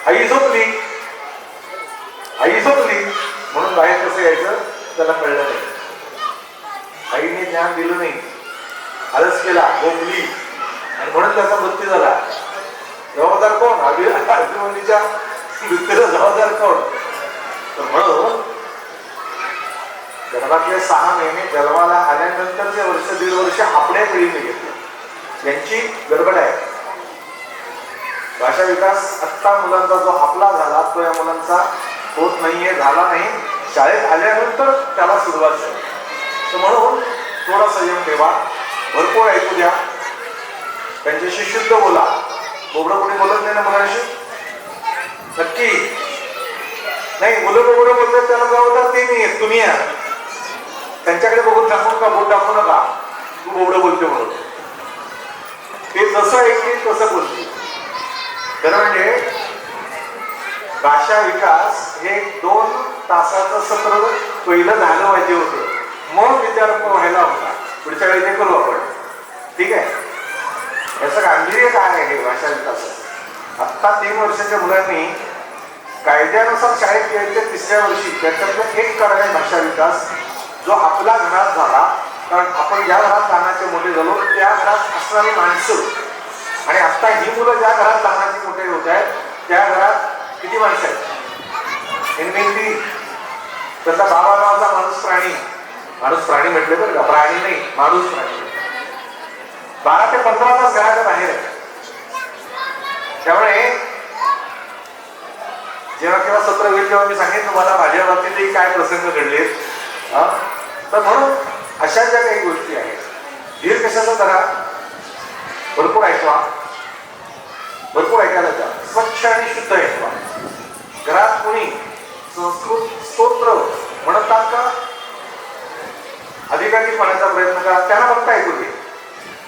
आई झोपली म्हणून बाहेर कसं यायचं त्याला कळलं नाही. आईने ज्ञान दिलं नाही, आळस केला, झोपली आणि म्हणून त्याचा मृत्यू झाला. जबाबदार कोण? अभिमन्यूच्या मृत्यूला जबाबदार कोण? तर म्हणून गर्भातले 6 महिने जन्माला आल्यानंतरचे वर्ष 1.5 वर्ष आपल्या पिढीने घेतलं. यांची गडबड आहे. भाषा विकास आत्ता मुलांचा जो आपला झाला तो या मुलांचा होत नाहीये, झाला नाही. शाळेत आल्यानंतर त्याला सुरुवात झाली. तर म्हणून थोडा संयम ठेवा, भरपूर ऐकू द्या, त्यांच्याशी शुद्ध बोला. बोबडं कोणी बोलत नाही ना मुलांशी? नक्की नाही. मुलं बोबडं बोलतात त्याला जबाबदार ते नाही आहेत, तुम्ही या. त्यांच्याकडे बघून टाकून का बोट टाकू नका तू बोबडं बोलते म्हणून. ते जसं ऐकतील तसं बोलतील. खरं म्हणजे भाषा विकास हे 2 तासाचं सत्र पहिलं झालं पाहिजे होतं, मग विद्यारंभ व्हायला होता. पुढच्या वेळी ते करू आपण. ठीक आहे. याचं गांभीर्य काय आहे हे भाषा विकासाचं? आत्ता 3 वर्षाच्या मुलांनी कायद्यानुसार शाळेत यायच्या 3ऱ्या वर्षी त्याच्यातलं एक कारण आहे भाषा विकास, जो आपला घरात झाला. कारण आपण ज्या घरात लहानाचे मोठे झालो त्या घरात असणारी माणसं, आणि आता ही मुलं ज्या घरात लहानाचे मोठे होत आहेत त्या घरात किती माणसं आहेत? त्याचा बाबा नावाचा माणूस प्राणी म्हटले बरं का, प्राणी नाही, माणूस प्राणी. 12 ते 15 तास घराच्या बाहेर आहे. त्यामुळे जेव्हा केव्हा सत्र होईल तेव्हा मी सांगेन तुम्हाला माझ्या बाबतीतही काय प्रसंग घडलेत. तर म्हणून अशा ज्या काही गोष्टी आहेत, धीर कशाचा करा, भरपूर ऐकवा, भरपूर ऐकायला जा, स्वच्छ आणि शुद्ध ऐकवा. घरात कोणी संस्कृत स्तोत्र म्हणतात का, अधिकाधिक म्हणायचा प्रयत्न करा. त्यांना फक्त ऐकू दे.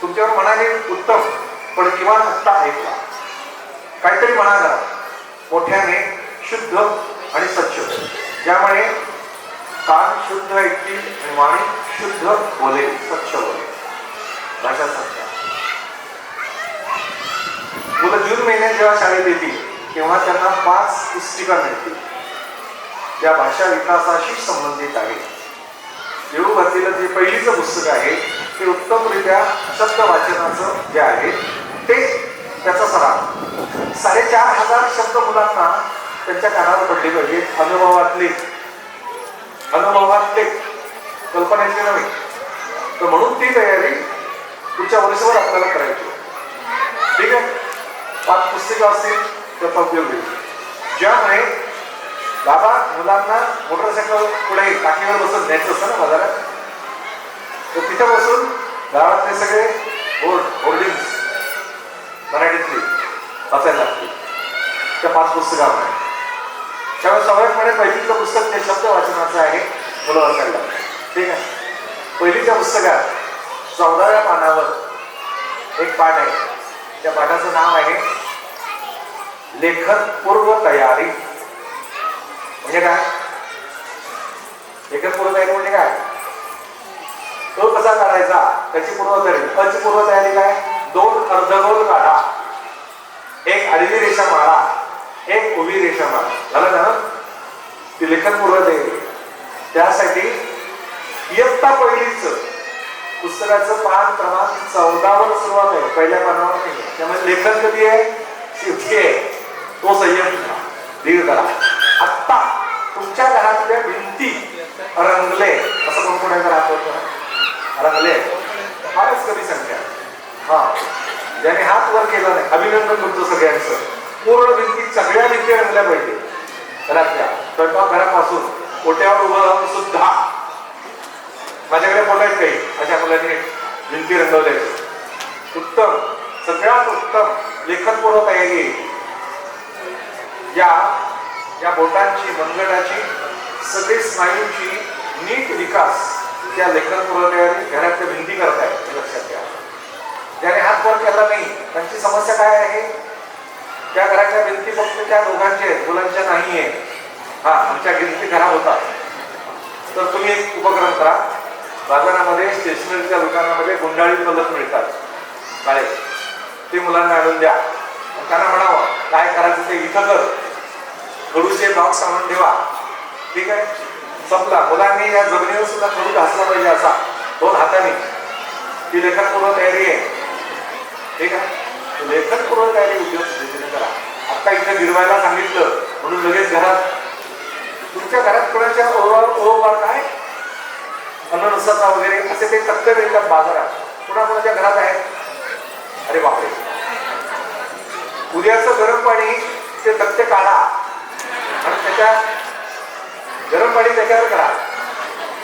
तुमच्यावर म्हणाले उत्तम, पण किमान आत्ता ऐकवा. काहीतरी म्हणा करा मोठ्याने, शुद्ध आणि स्वच्छ, ज्यामुळे कान शुद्ध ऐकतील आणि वाणी शुद्ध बोलेल, स्वच्छ बोलेल. भाषा सांगता मुलं जून महिन्यात जेव्हा शाळेत येतील तेव्हा त्यांना 5 पुस्तिका मिळतील, त्या भाषा विकासाशी संबंधित आहे. येऊ घातलेलं जे पहिलीचं पुस्तक आहे ते उत्तमरित्या शब्द वाचनाचं जे आहे ते त्याचा सराव. 4,500 शब्द मुलांना त्यांच्या कानावर पडले पाहिजेत, अनुभवातले, कल्पनेचे नव्हे. तर म्हणून ती तयारी पुढच्या वर्षभर आपल्याला करायची. ठीक आहे, 5 पुस्तकं असतील त्याचा उपयोग होईल. ज्यामुळे बाबा मुलांना मोटरसायकल पुढे टाकीवर बसून न्यायचं असतं ना बाजारात, तर तिथे बसून गावातले सगळे होर्डिंग्स मराठीतली वाचायला लागतील त्या 5 पुस्तकामध्ये. त्यामुळे स्वाभाविकपणे पहिलीचं पुस्तक ते शब्द वाचनाचं आहे, मुलं वाचायला लागतं. ठीक आहे, पहिलीच्या पुस्तकात 14व्या पानावर एक पाठ आहे. त्या पाठाचं नाव आहे लेखन पूर्व तयारी. म्हणजे काय लेखन पूर्व तयारी म्हणजे काय, तो कसा काढायचा त्याची पूर्वतयारी. अची पूर्वतयारी काय, 2 अर्धगोल काढा, एक आडवी रेषा मारा, एक उभी रेषा मारा. झालं ना, ती लेखन पूर्वतयारी. त्यासाठी इयत्ता पहिलीच पुस्तकाचं पान क्रमांक 14 वर सुरुवात आहे, पहिल्या पानावर नाही. त्यामुळे लेखन कधी आहे, शेवटी आहे. तो संयम धीर करा. आत्ता तुमच्या घरातल्या भिंती रंगले, असं कोण कोणाच्या घरात होतं रंगले, फारच कमी संख्या. ज्याने हात वर केला नाही, अभिनंदन तुमचं सगळ्यांचं. पूर्ण भिंती, सगळ्या भिंती रंगल्या पाहिजे घरातल्या. स्वयंपाक घरापासून ओट्यावर उभं राहून सुद्धा माझ्याकडे फोटो आहेत काही अशा मुलांनी भिंती रंगवल्या. उत्तम, सगळ्यात उत्तम लेखन पूर्व तयारी. या बोटांची, मनगटाची, सगळे स्नायूंची नीट विकास त्या लेखन पूर्व तयारी घरातल्या भिंती करतायत, हे लक्षात घ्या. ज्याने हात वर केला नाही त्यांची समस्या काय आहे, त्या घराच्या भिंती फक्त त्या दोघांच्या आहेत, मुलांच्या नाही आहे. आमच्या भिंती खराब होतात. तर तुम्ही एक उपक्रम करा, बाजारामध्ये स्टेशनरीच्या दुकानामध्ये गुंडाळी फलक मिळतात काळे, ते मुलांना आणून द्या. त्यांना म्हणावं काय करायचं ते इथं कर, खडूचे बॉक्स आणून ठेवा. ठीक आहे, संपला. मुलांनी या जमिनीवर सुद्धा खडू घासला पाहिजे असा 2 हाताने. ती लेखन पूर्व तयारी आहे. ठीक आहे, लेखन पूर्व तयारी उद्योग पद्धतीने करा. आता इथे गिरवायला सांगितलं म्हणून लगेच घरात, तुमच्या घरात कोणाच्या ओळख काय अननसाचा वगैरे असे ते तक्ते मिळतात बाजारात, कुणाकुणाच्या घरात आहे. अरे बापरे, उद्याचं गरम पाणी ते तक्ते काढा आणि त्याच्या गरम पाणी त्याच्यावर करा.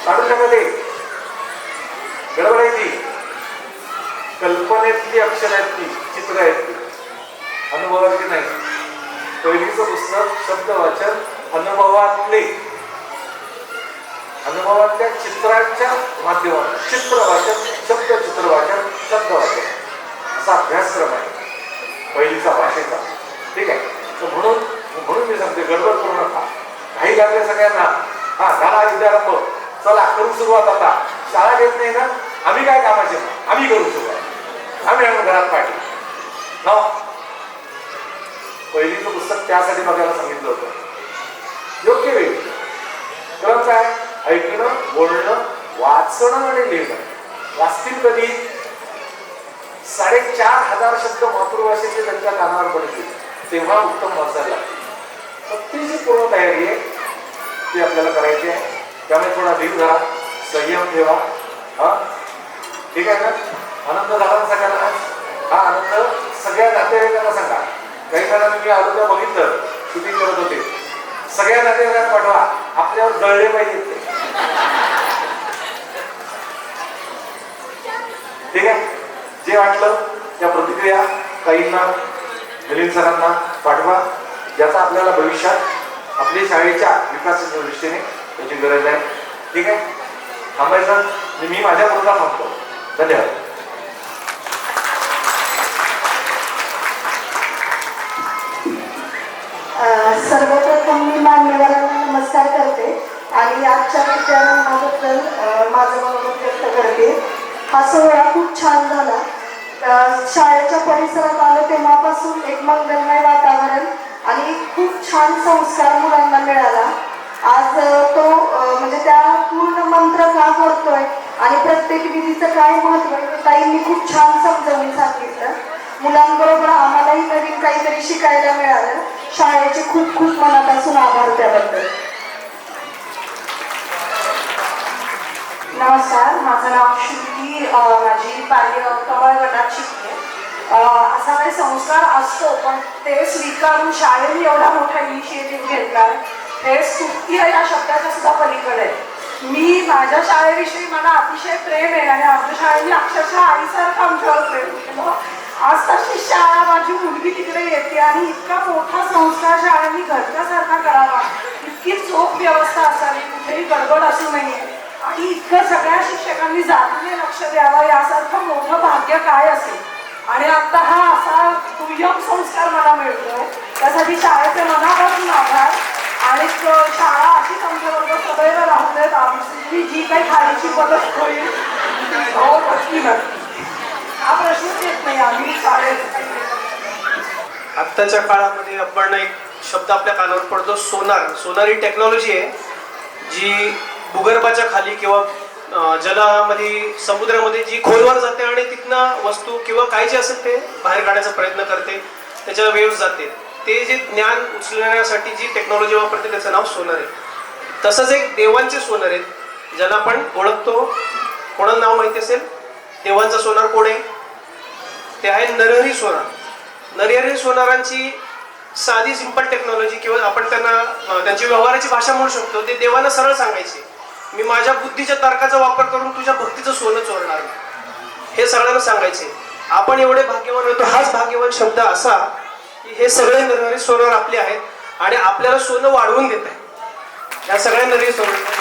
काढून टाका ते. गडबड आहे ती, कल्पनेतली अक्षर आहेत ती, चित्र आहेत ती, अनुभवाची नाही. पहिलीचं पुस्तक शब्द वाचन अनुभवातले, अनुभवातल्या चित्रांच्या माध्यमातून चित्र वाचन, शब्द चित्र वाचन, शब्द वाचन असा अभ्यासक्रम आहे पहिलीचा भाषेचा. ठीक आहे, तर म्हणून मी सांगते गडबड करू नका. घाई लागल्या सगळ्यांना. झाला विद्यारंभ, चला करू सुरुवात. आता शाळा घेत नाही ना, आम्ही काय कामाचे, आम्ही करू सुरुवात, आम्ही आणून घरात पाठी. पहिलीचं पुस्तक त्यासाठी बघायला सांगितलं होतं. योग्य वेळी क्रम काय, ऐकणं, बोलणं, वाचणं आणि लिहिणं. वाचतील कधी, 4,500 शब्द मातृभाषेचे त्यांच्या कानावर पडतील तेव्हा उत्तम वाचायला लागतील. प्रत्येची पूर्व तयारी आहे ती आपल्याला करायची आहे. त्यामुळे थोडा धीर धरा, संयम ठेवा. ठीक आहे ना. आनंद झाला ना सगळ्यांना? हा आनंद सगळ्या नातेवाईकांना सांगा. काही जणांनी मी अगोदर बघितलं शूटिंग करत होते, सगळ्या नातेवाईकांना पाठवा, आपल्यावर जळले पाहिजे ते. ठीक आहे, जे वाटलं त्या प्रतिक्रिया ताईंना, मिलिंद सरांना पाठवा, ज्याचा आपल्याला भविष्यात आपल्या शाळेच्या विकासाच्या दृष्टीने त्याची गरज आहे. ठीक आहे, थांबायचं. मी माझ्या पुरता थांबतो. धन्यवाद. सर्वप्रथम मी मान्यवरांना नमस्कार करते आणि आजच्या विद्यारंभाबद्दल माझं मनोगत व्यक्त करते. हा सोहळा खूप छान झाला. शाळेच्या परिसरात आलो तेव्हापासून एक मंगलमय वातावरण आणि खूप छान संस्कार मुलांना मिळाला. आज तो म्हणजे त्या पूर्ण मंत्र का करतोय आणि प्रत्येक विधीचं काय महत्त्व आहे ताईंनी खूप छान समजावून सांगितलं. मुलांबरोबर आम्हालाही नवीन काहीतरी शिकायला मिळालं. शाळेचे खूप खूप मनापासून आभार त्याबद्दल. नमस्कार, माझं नाव श्रुती, माझी बाल्य कमळ गटात शिकते. असा काही संस्कार असतो पण ते स्वीकारून शाळेने एवढा मोठा इनिशिएटिव्ह घेतला हे स्तुती या शब्दाच्या सुद्धा पलीकडे आहे. मी माझ्या शाळेविषयी मला अतिशय प्रेम आहे आणि आमच्या शाळेने अक्षरशः आईसारखं आमच्यावर प्रेम केलं. आज तशी शाळा माझी मुलगी तिकडे येते आणि इतका मोठा संस्कार शाळेने घरच्यासारखा करावा, इतकी चोख व्यवस्था असावी, कुठेही गडबड असू नये आणि इतकं सगळ्या शिक्षकांनी जातीने लक्ष द्यावं यासारखं मोठं भाग्य काय असेल. आणि आता हा असा दुय्यम संस्कार मला मिळतोय त्यासाठी शाळेचे मनापासून आभार. आणि शाळा अशी आमच्याबरोबर सदैव राहू देत. आमची जी काही खालीची मदत होईल नक्की हा प्रश्नच येत नाही. आम्ही शाळेत आत्ताच्या काळामध्ये आपण एक शब्द आपल्या कानावर पडतो, सोनार. सोनार ही टेक्नॉलॉजी आहे जी भूगर्भाच्या खाली किंवा जलामध्ये, समुद्रामध्ये जी खोलवर जाते आणि तिथनं वस्तू किंवा काय जे असेल ते बाहेर काढण्याचा प्रयत्न करते, त्याच्या वेव्स जाते. ते जे ज्ञान उचलण्यासाठी जी टेक्नॉलॉजी वापरते त्याचं नाव सोनार आहे. तसंच एक देवांचे सोनार आहेत ज्याला आपण ओळखतो. कोणाला नाव माहिती असेल देवांचा सोनार कोण आहे? ते आहे नरहरी सोनार. नरहरी सोनारांची साधी सिंपल टेक्नॉलॉजी किंवा आपण त्यांना त्यांची व्यवहाराची भाषा म्हणू शकतो. ते देवांना सरळ सांगायचे, मी माझ्या बुद्धीच्या तर्काचा वापर करून तुझ्या भक्तीचं सोनं चोरणार नाही, हे सगळ्यांना सांगायचे. आपण एवढे भाग्यवान होतो. हाच भाग्यवान शब्द असा की हे सगळे नरहरी सोनार आपले आहेत आणि आपल्याला सोनं वाढवून देत आहे. या सगळ्या नरहरी सोनार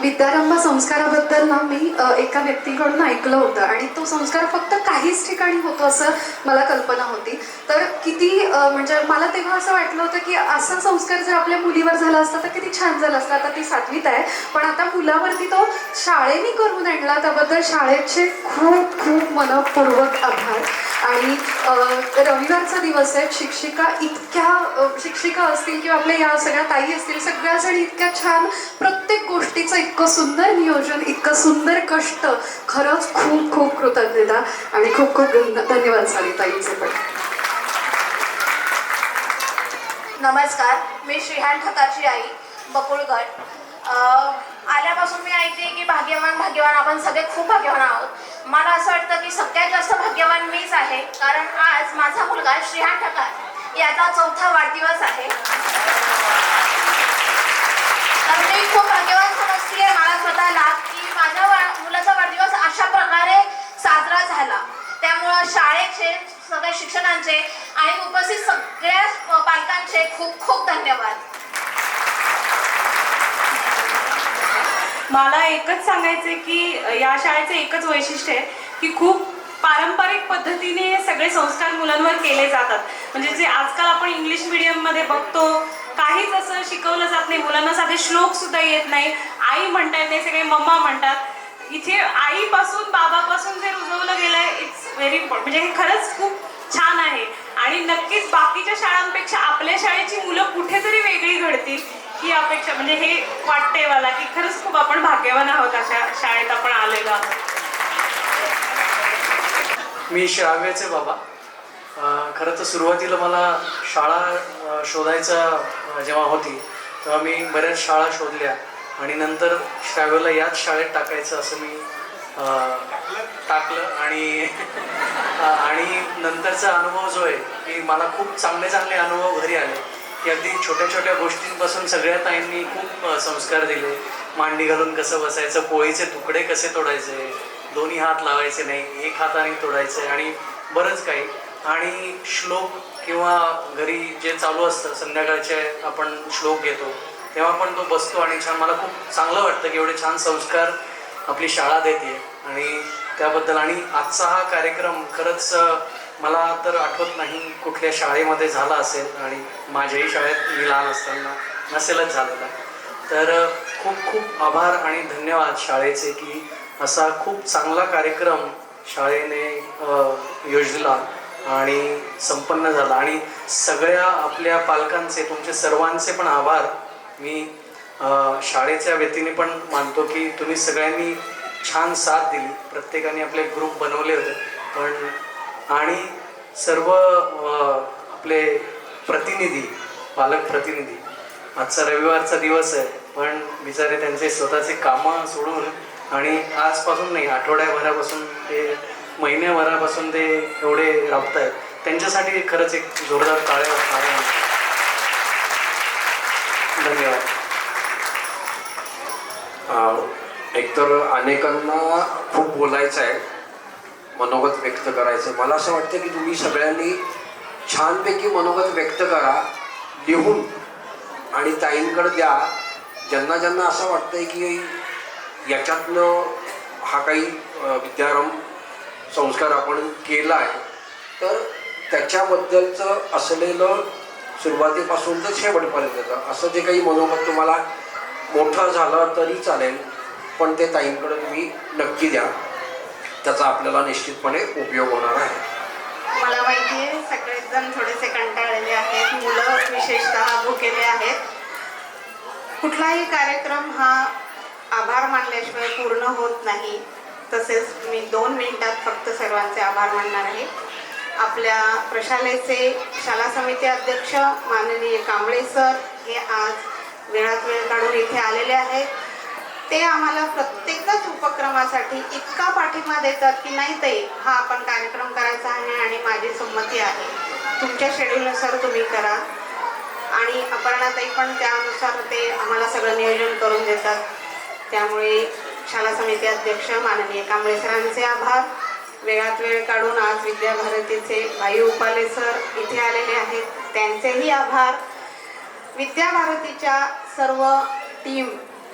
विद्यारंभ संस्काराबद्दल ना मी एका व्यक्तीकडून ऐकलं होतं आणि तो संस्कार फक्त काहीच ठिकाणी होतो असं मला कल्पना होती. तर किती म्हणजे मला तेव्हा असं वाटलं होतं की असा संस्कार जर आपल्या मुलीवर झाला असता तर किती छान झालं असतं. आता ती 7वीत आहे पण आता मुलावरती तो शाळेने करून आणला त्याबद्दल शाळेचे खूप खूप मनपूर्वक आभार. आणि रविवारचा दिवस आहे. शिक्षिका असतील किंवा आपल्या या सगळ्या ताई असतील, सगळ्याजण इतक्या छान प्रत्येक गोष्टीचं इतकं सुंदर नियोजन, इतकं सुंदर कष्ट, खरंच खूप खूप कृतज्ञता आणि खूप खूप धन्यवाद सारी ताईंचे पण. नमस्कार, मी श्रीहान ठकाची आई, बकुळगड. आल्यापासून मी ऐकते की भाग्यवान भाग्यवान आपण सगळे खूप भाग्यवान आहोत. मला असं वाटतं की सगळ्यात जास्त भाग्यवान मीच आहे कारण आज माझा मुलगा श्रीहान ठकार याचा 4था वाढदिवस आहे. तर मी खूप भाग्यवान समजते मला स्वतःला की माझ्या मुलाचा वाढदिवस अशा प्रकारे साजरा झाला. त्यामुळं शाळेचे, सगळ्या शिक्षकांचे आणि उपस्थित सगळ्या पालकांचे खूप खूप धन्यवाद. मला एकच सांगायचं की या शाळेचं एकच वैशिष्ट्य आहे की खूप पारंपरिक पद्धतीने सगळे संस्कार मुलांवर केले जातात. म्हणजे जे आजकाल आपण इंग्लिश मीडियममध्ये बघतो काहीच असं शिकवलं जात नाही. मुलांना साधे श्लोक सुद्धा येत नाही, आई म्हणता येत नाही, सगळे मम्मा म्हणतात. इथे आईपासून बाबापासून जे रुजवलं गेलंय इट्स व्हेरी इम्पॉर्टंट. म्हणजे हे खरंच खूप छान आहे आणि नक्कीच बाकीच्या शाळांपेक्षा आपल्या शाळेची मुलं कुठेतरी वेगळी घडतील ही अपेक्षा. म्हणजे हे वाटतंय मला की खरंच खूप आपण भाग्यवान आहोत अशा शाळेत आपण आलेलो आहोत. मी श्राव्याचे बाबा. खरं तर सुरुवातीला मला शाळा शोधायचा जेव्हा होती तेव्हा मी बऱ्याच शाळा शोधल्या आणि नंतर श्राव्यला याच शाळेत टाकायचं असं मी टाकलं आणि नंतरचा अनुभव जो आहे की मला खूप चांगले चांगले अनुभव घरी आले की अगदी छोट्या छोट्या गोष्टींपासून सगळ्या ताईंनी खूप संस्कार दिले. मांडी घालून कसं बसायचं, पोळीचे तुकडे कसे तोडायचे, दोन्ही हात लावायचे नाही, एक हाताने तोडायचे आणि बरंच काही. आणि श्लोक किंवा घरी जे चालू असतं संध्याकाळचे आपण श्लोक घेतो तेव्हा पण तो बसतो आणि छान मला खूप चांगलं वाटतं की एवढे छान संस्कार आपली शाळा देते आणि त्याबद्दल. आणि आजचा हा कार्यक्रम खरंच मला तर आठवत नाही कुठल्या शाळेमध्ये झाला असेल आणि माझ्याही शाळेत मी लहान असताना नसेलच झालेला. तर खूप खूप आभार आणि धन्यवाद शाळेचे की असा खूप चांगला कार्यक्रम शाळेने योजला आणि संपन्न झाला. आणि सगळ्या आपल्या पालकांचे, तुमचे सर्वांचे पण आभार मी शाळेच्या वतीने पण मानतो की तुम्ही सगळ्यांनी छान साथ दिली. प्रत्येकाने आपले ग्रुप बनवले होते पण आणि सर्व आपले प्रतिनिधी, पालक प्रतिनिधी, आजचा रविवारचा दिवस आहे पण बिचारे त्यांचे स्वतःचे कामं सोडून आणि आजपासून नाही आठवड्याभरापासून ते महिन्याभरापासून ते एवढे राबत आहेत त्यांच्यासाठी खरंच एक जोरदार टाळ्या. धन्यवाद. एकतर अनेकांना खूप बोलायचं आहे, मनोगत व्यक्त करायचं आहे. मला असं वाटतं की तुम्ही सगळ्यांनी छानपैकी मनोगत व्यक्त करा लिहून आणि ताईंकडे द्या. ज्यांना ज्यांना असं वाटतंय की याच्यातनं हा काही विद्यारंभ संस्कार आपण केला आहे तर त्याच्याबद्दलचं असलेलं सुरुवातीपासून तर शेवटपर्यंत असं जे काही मनोगत तुम्हाला मोठं झालं तरी चालेल पण ते ताईंकडे तुम्ही नक्की द्या. त्याचा आपल्याला निश्चितपणे उपयोग होणार आहे. मला माहिती आहे सगळेच जण थोडेसे कंटाळलेले आहेत, मुलं विशेषतः भुकेले आहेत. कुठलाही कार्यक्रम हा आभार मानल्याशिवाय पूर्ण होत नाही. तसेच मी 2 मिनिटात फक्त सर्वांचे आभार मानणार आहे. आपल्या प्रशालेचे शाळा समिती अध्यक्ष माननीय कांबळे सर हे आज वेळात वेळ काढून इथे आलेले आहेत. ते आम्हाला प्रत्येकच उपक्रमासाठी इतका पाठिंबा देतात की नाही ताई हा आपण कार्यक्रम करायचा आहे आणि माझी संमती आहे, तुमच्या शेड्यूलनुसार तुम्ही करा. आणि अपर्णाताई पण त्यानुसार ते आम्हाला सगळं नियोजन करून देतात. त्यामुळे शाळा समिती अध्यक्ष माननीय कांबळे सरांचे आभार. वेळात वेळ काढून आज विद्याभारतीचे भाई उपाले सर इथे आलेले आहेत, त्यांचेही आभार. विद्याभारतीच्या सर्व टीम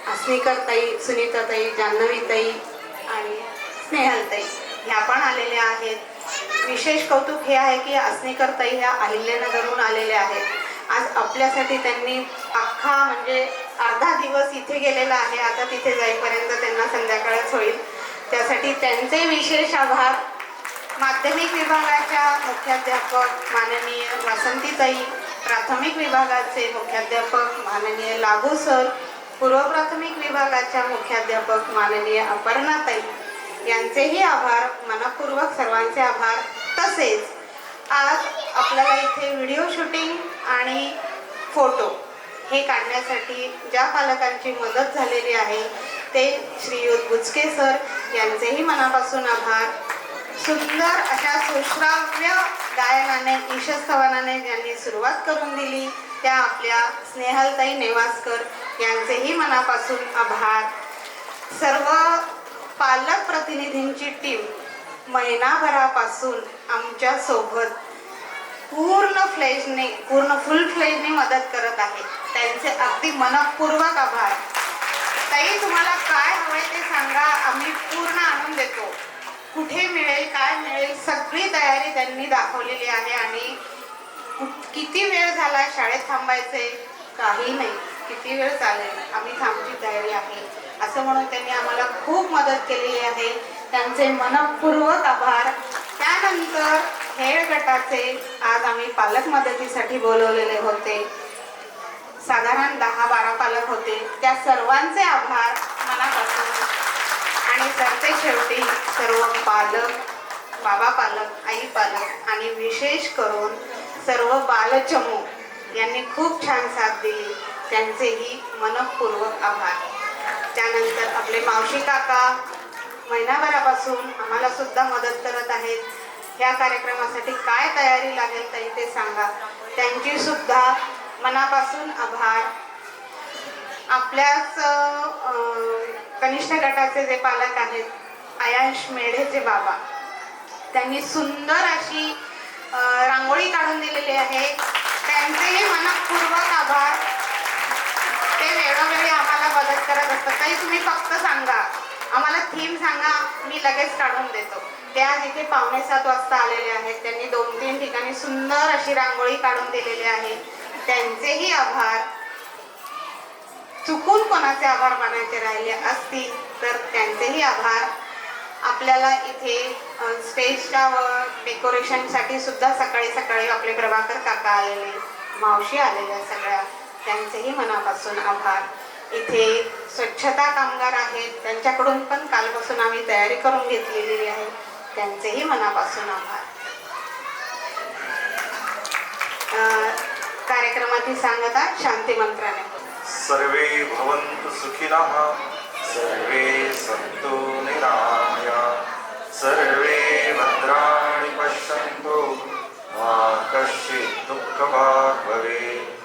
अस्मिकरताई, सुनीताताई, जान्हवीताई आणि स्नेहलताई ह्या पण आलेल्या आहेत. विशेष कौतुक हे आहे की अस्मिकरताई ह्या अहिल्यानगरहून आलेल्या आहेत. आज आपल्यासाठी त्यांनी अख्खा म्हणजे अर्धा दिवस इथे गेलेला आहे. आता तिथे जाईपर्यंत त्यांना संध्याकाळच होईल. त्यासाठी त्यांचे विशेष आभार. माध्यमिक विभागाच्या मुख्याध्यापक माननीय वासंतीताई, प्राथमिक विभागाचे मुख्याध्यापक माननीय लागू सर, पूर्व प्राथमिक विभागाच्या मुख्याध्यापक माननीय अपर्णाताई यांचेही आभार. मनपूर्वक सर्वांचे आभार. तसेच आज आपल्याला इथे व्हिडिओ शूटिंग आणि फोटो हे काढण्यासाठी ज्या पालकांची मदत झालेली आहे ते श्रीयुत बुचके सर यांचेही मनापासून आभार. सुंदर अशा सुश्राव्य गायनाने ईशस्तवनाने ज्यांनी सुरुवात करून दिली त्या आपल्या स्नेहलताई नेवासकर यांचेही मनापासून आभार. सर्व पालक प्रतिनिधींची टीम महिनाभरापासून आमच्या सोबत पूर्ण फुल फ्लेजने मदत करत आहे. त्यांचे अगदी मनपूर्वक आभार. ताई तुम्हाला काय हवंय ते सांगा, आम्ही पूर्ण आणून देतो. कुठे मिळेल काय मिळेल सगळी तयारी त्यांनी दाखवलेली आहे. आणि किती वेळ झाला शाळेत थांबायचे काही नाही, किती वेळ चालेल आम्ही थांबची तयारी आहे असं म्हणून त्यांनी आम्हाला खूप मदत केलेली आहे. त्यांचे मनपूर्वक आभार. त्यानंतर खेळ गटाचे आज आम्ही पालक मदतीसाठी बोलवलेले होते. साधारण 10-12 पालक होते. त्या सर्वांचे आभार मनापासून. आणि सरते शेवटी सर्व पालक, बाबा पालक, आई पालक आणि विशेष करून सर्व बालचमू यांनी खूप छान साथ दिली. त्यांचेही मनपूर्वक आभार. त्यानंतर आपले मावशी काका महिनाभरापासून आम्हाला सुद्धा मदत करत आहेत. ह्या कार्यक्रमासाठी काय तयारी लागेल ताई ते सांगा. त्यांची सुद्धा मनापासून आभार. आपल्याच कनिष्ठ गटाचे जे पालक आहेत आयांश मेढेचे बाबा, त्यांनी सुंदर अशी रांगोळी काढून दिलेली आहे. त्यांचेही मनपूर्वक आभार. ते वेळोवेळी आम्हाला मदत करत असतात. ताई तुम्ही फक्त सांगा, आम्हाला थीम सांगा, मी लगेच काढून देतो. ते आज इथे 6:45 वाजता आलेले आहेत. त्यांनी 2-3 ठिकाणी सुंदर अशी रांगोळी काढून दिलेली आहे. त्यांचेही आभार. चुकून कोणाचे आभार मानायचे राहिले असतील तर त्यांचेही आभार. आपल्याला इथे स्टेजच्या व डेकोरेशनसाठी सुद्धा सकाळी सकाळी आपले प्रभाकर काका आलेले, मावशी आलेल्या सगळ्या, त्यांचेही मनापासून आभार. इथे स्वच्छता कामगार आहेत, त्यांच्याकडून पण कालपासून आम्ही तयारी करून घेतलेली आहे, त्यांचेही मनापासून आभार. कार्यक्रमाची सांगता शांती मंत्राने. सर्वे भवन्तु सुखिनः, सर्वे सन्तु निरामयाः, सर्वे भद्राणि पश्यन्तु मा कश्चित् दुःखभाग् भवेत्.